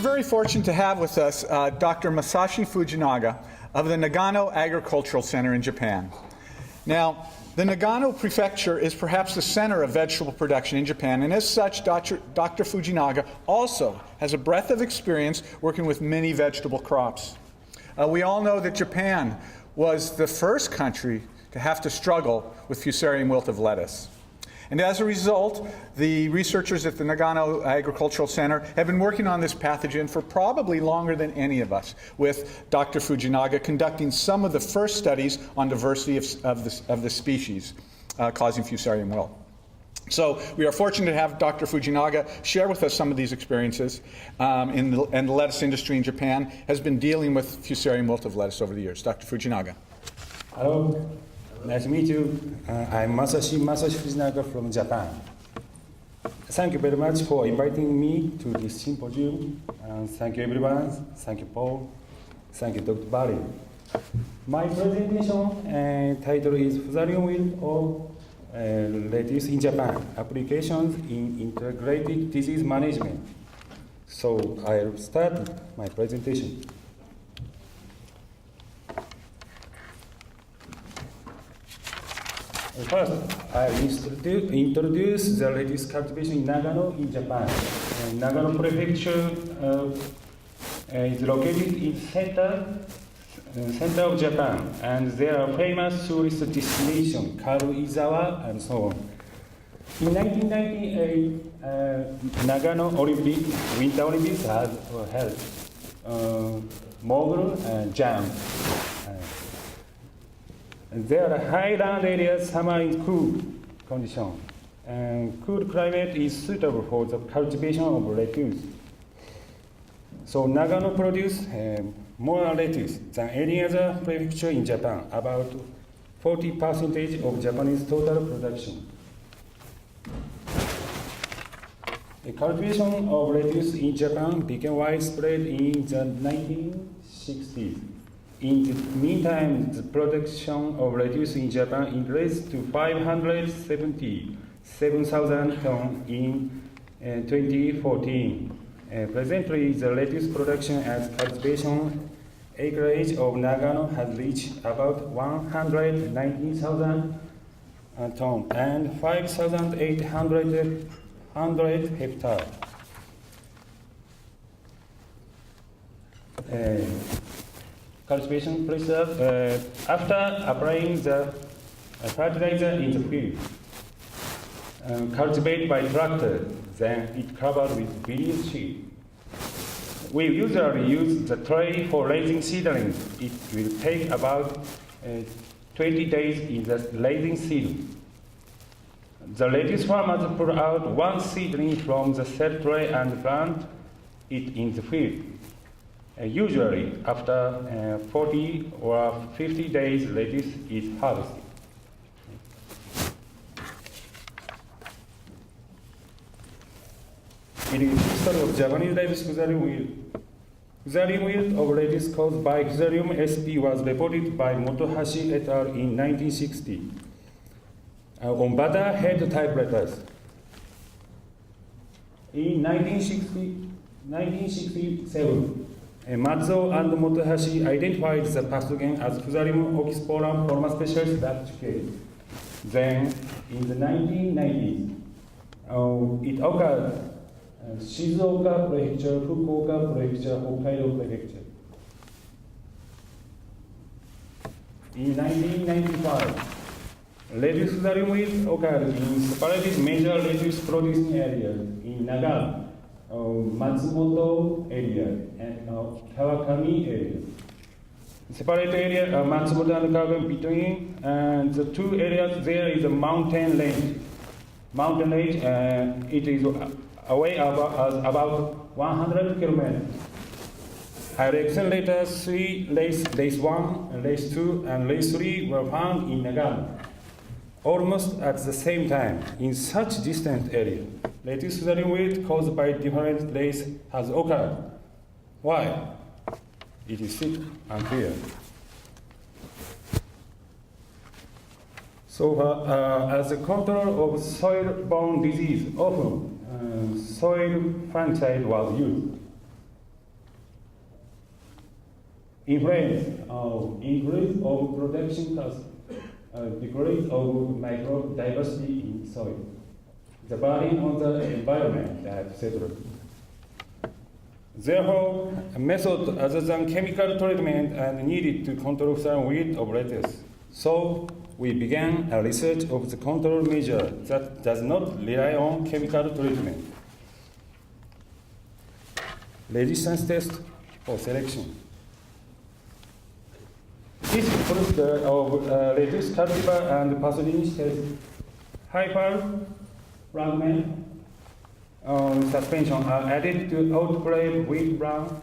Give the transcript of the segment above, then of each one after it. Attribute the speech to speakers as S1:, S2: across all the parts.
S1: very fortunate to have with us Dr. Masashi Fujinaga of the Nagano Agricultural Center in Japan. Now, the Nagano Prefecture is perhaps the center of vegetable production in Japan, and as such, Dr. Fujinaga also has a breadth of experience working with many vegetable crops. We all know that Japan was the first country to have to struggle with Fusarium wilt of lettuce. And as a result, the researchers at the Nagano Agricultural Center have been working on this pathogen for probably longer than any of us, with Dr. Fujinaga conducting some of the first studies on diversity of the species causing Fusarium wilt. So we are fortunate to have Dr. Fujinaga share with us some of these experiences, and the lettuce industry in Japan has been dealing with Fusarium wilt of lettuce over the years. Dr. Fujinaga.
S2: Hello. Nice to meet you. I'm Masashi Fujinaga from Japan. Thank you very much for inviting me to this symposium. Thank you everyone. Thank you Paul. Thank you Dr. Barry. My presentation title is Fusarium wilt of lettuce in Japan, applications in integrated disease management. So I'll start my presentation. First, I introduce the lettuce cultivation in Nagano in Japan. Nagano Prefecture is located in center of Japan, and there are famous tourist destinations, Karuizawa and so on. In 1998, Nagano Winter Olympics was held. Mogul and jump. There are highland areas, summer in cool condition, and cool climate is suitable for the cultivation of lettuce. So Nagano produces more lettuce than any other prefecture in Japan, about 40% of Japanese total production. The cultivation of lettuce in Japan became widespread in the 1960s. In the meantime, the production of lettuce in Japan increased to 577,000 tons in 2014. Presently, the lettuce production and cultivation acreage of Nagano has reached about 119,000 tons and 5,800 hectares. Cultivation process after applying the fertilizer in the field. Cultivate by tractor, then it covered with various seed. We usually use the tray for raising seedlings. It will take about 20 days in the raising seed. The lettuce farmers pull out one seedling from the cell tray and plant it in the field. Usually, after 40 or 50 days, lettuce is harvested. It is the history of Japanese lettuce Fusarium wilt. Fusarium wilt of lettuce caused by Fusarium sp was reported by Motohashi et al. In 1960 on butter head type lettuce. In 1967, Matsuo and Motohashi identified the pathogen as Fusarium oxysporum from a specialist laboratory. Then, in the 1990s, it occurred in Shizuoka Prefecture, Fukuoka Prefecture, Hokkaido Prefecture. In 1995, lettuce Fusarium wilt occurred in separated major lettuce producing areas in Nagano, Matsumoto area and Kawakami area. Separate area, Matsumoto and Kawakami between, and the two areas there is a mountain range. Mountain range, it is away about 100 kilometers. Erection lettuce 3, race 1, race 2, and race 3 were found in Nagano, almost at the same time in such distant area. Lettuce Fusarium wilt caused by different race has occurred. Why? It is still unclear. So, as a control of soil-borne disease, often soil fungicide was used. influence of increase of production cost, decrease of micro-diversity in soil, the burden on the environment, etc. Therefore, a method other than chemical treatment are needed to control some wilt of lettuce. So, we began a research of the control measure that does not rely on chemical treatment. Resistance test for selection. This includes the reduced cultivar and pathogen test, hyper fragment suspension are added to outbreak wheat brown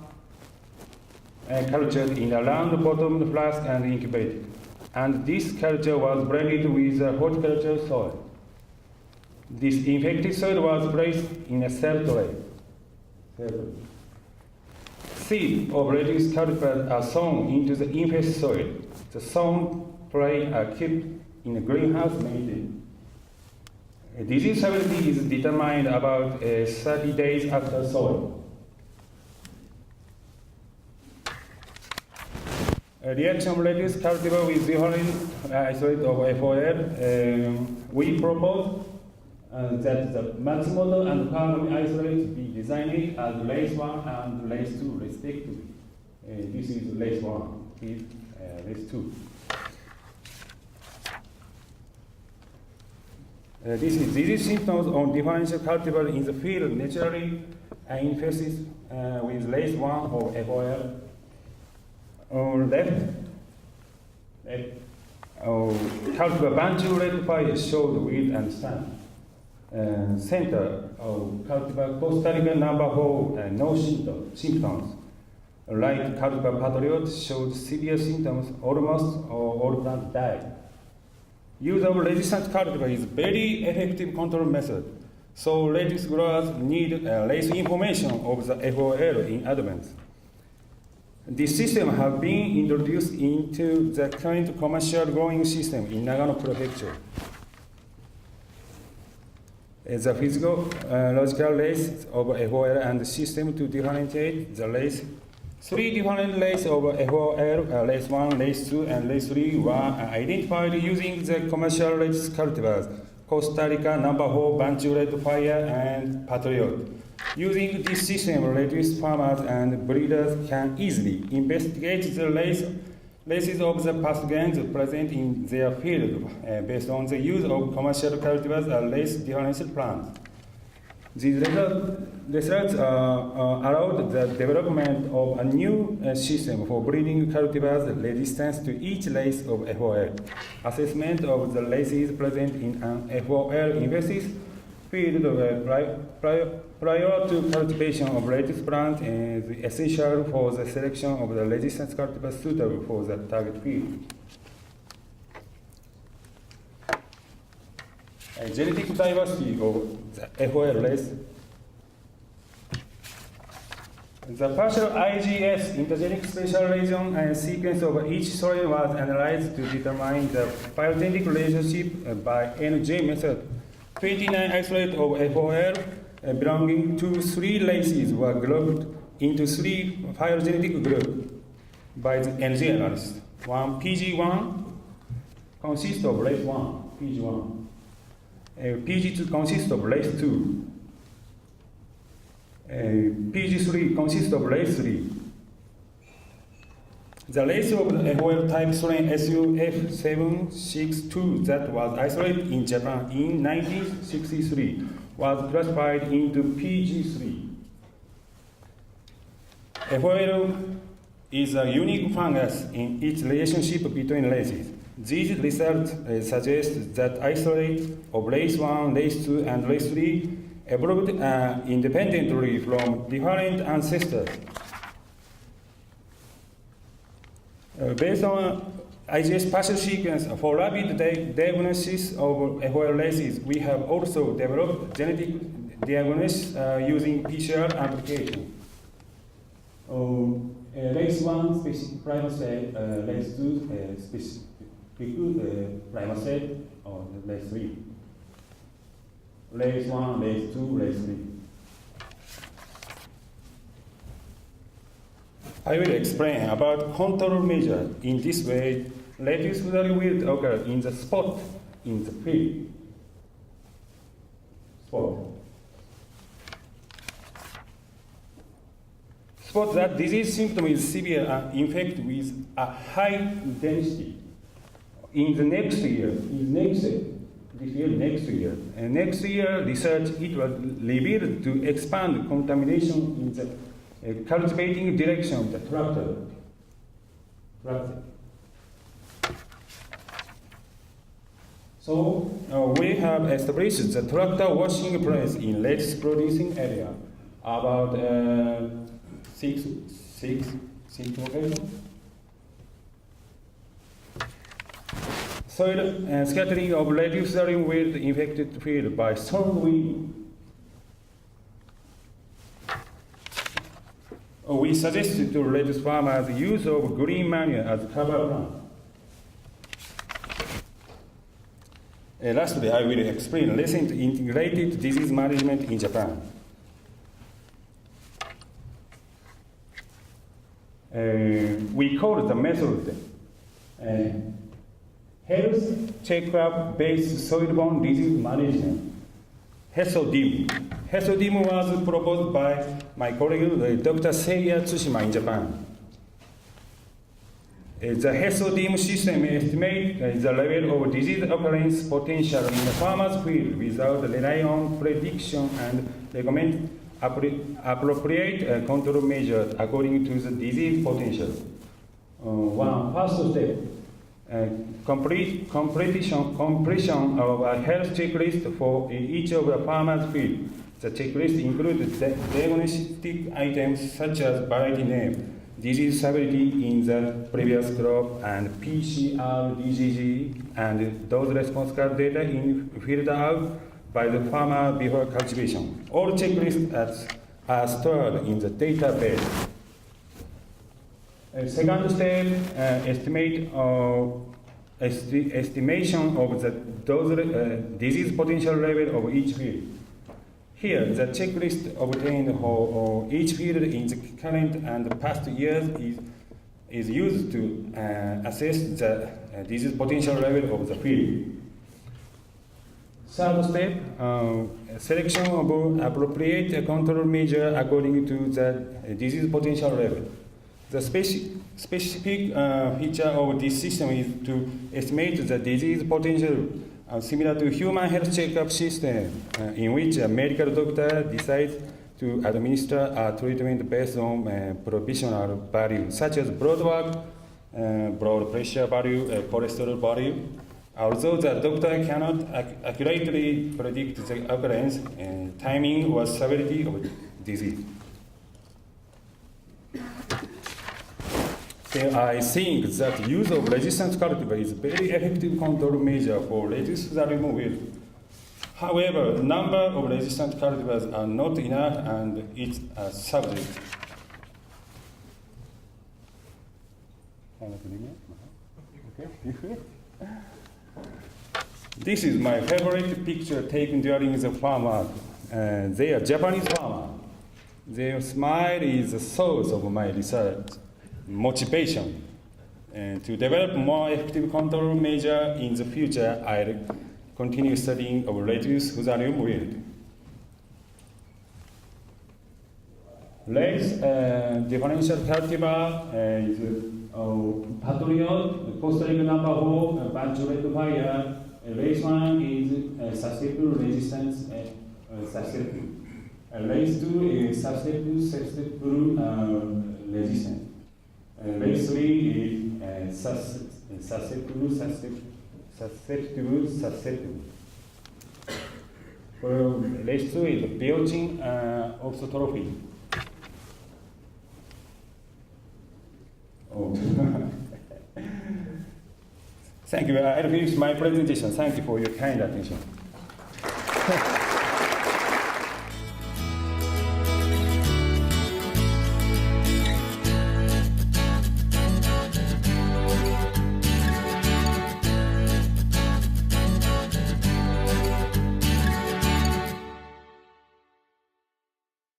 S2: cultured in a round bottomed flask and incubated. And this culture was blended with a horticulture soil. This infected soil was placed in a cell tray. Seeds of reduced cultivars are sown into the infested soil. The sown tray are kept in a greenhouse maintained. Disease severity is determined about 30 days after sowing. A reaction reduced cultivar with different isolate of FOL. We propose that the Matsumoto and Kawami isolates be designed as lace 1 and lace 2 respectively. This is lace 1, lace 2. This is disease symptoms on differential cultivar in the field naturally infested with lace 1 or FOL. On left, cultivar bantu fire showed wilt and stand. Center of cultivar Costa Rica number 4 no symptoms. Right cultivar patriot showed severe symptoms, almost all plants died. Use of resistant cultivar is very effective control method. So lettuce growers need less information of the FOL in advance. This system has been introduced into the current commercial growing system in Nagano Prefecture. The physiological race of FOL and the system to differentiate the race. 3 different races of FOL, race 1, race 2, and race 3 were identified using the commercial race cultivars, Costa Rica number 4, Bantu Red Fire, and Patriot. Using this system, reduced farmers and breeders can easily investigate the races of the pathogens present in their field based on the use of commercial cultivars and race differential plants. These results allowed the development of a new system for breeding cultivars resistant to each race of FOL. Assessment of the races present in an FOL infested field prior to cultivation of lettuce plants is essential for the selection of the resistant cultivars suitable for the target field. Genetic diversity of the FOL race. The partial IGS intergenic spatial region and sequence of each soil was analyzed to determine the phylogenetic relationship by NJ method. 29 isolates of FOL belonging to 3 races were grouped into 3 phylogenetic groups by the NJ analysis. PG1 consists of race 1, PG1. PG2 consists of race 2. PG3 consists of race 3. The race of the FOL type strain SUF762 that was isolated in Japan in 1963 was classified into PG3. FOL is a unique fungus in its relationship between races. These results suggest that isolates of race 1, race 2, and race 3 evolved independently from different ancestors. Based on IGS partial sequence for rapid diagnosis of FOL races, we have also developed genetic diagnosis using PCR application. Race 1 specific primer set, race 2 specific primer set, or race 3. Race 1, race 2, race 3. I will explain about control measure. In this way, lattice Fusarium wilt occur in the spot in the field. Spot that disease symptom is severe and infect with a high density. In the next year, next year, research it was revealed to expand contamination in the cultivating direction of the tractor. So we have established the tractor washing place in lettuce producing area about six locations. Soil scattering of lettuce Fusarium wilt infected field by strong wind. We suggested to lettuce farmers use of green manure as cover plant. Lastly, I will explain recent integrated disease management in Japan. We call the method health checkup based soil-borne disease management. HESODIM. HESODIM was proposed by my colleague Dr. Seiya Tsushima in Japan. The HESODIM system estimates the level of disease occurrence potential in the farmer's field without relying on prediction and recommend appropriate control measures according to the disease potential. First step, completion of a health checklist for each of the farmer's field. The checklist includes diagnostic items such as variety name, disease severity in the previous crop, and PCR, DGG, and those response card data filled out by the farmer before cultivation. All checklists are stored in the database. Second step, estimation of the disease potential level of each field. Here, the checklist obtained for each field in the current and past years is used to assess the disease potential level of the field. Third step, selection of appropriate control measure according to the disease potential level. The specific feature of this system is to estimate the disease potential similar to human health checkup system in which a medical doctor decides to administer a treatment based on provisional value such as blood work, blood pressure value, cholesterol value. Although the doctor cannot accurately predict the occurrence, timing or severity of disease. So I think that use of resistance cultivar is a very effective control measure for lettuce Fusarium wilt. However, the number of resistant cultivars are not enough and it's a subject. This is my favorite picture taken during the farmer. They are Japanese farmer. Their smile is the source of my research. Motivation to develop more effective control measure in the future. I'll continue studying of lettuce Fusarium wilt. Let's differential cultivar is Patriot, Costa Rica number 4, bunch red fire. Race 1 is susceptible resistance. Race 2 is susceptible resistance. Race 3 is susceptible. Race 2 is Belgian orthotrophy. Oh. Thank you. I'll finish my presentation. Thank you for your kind attention.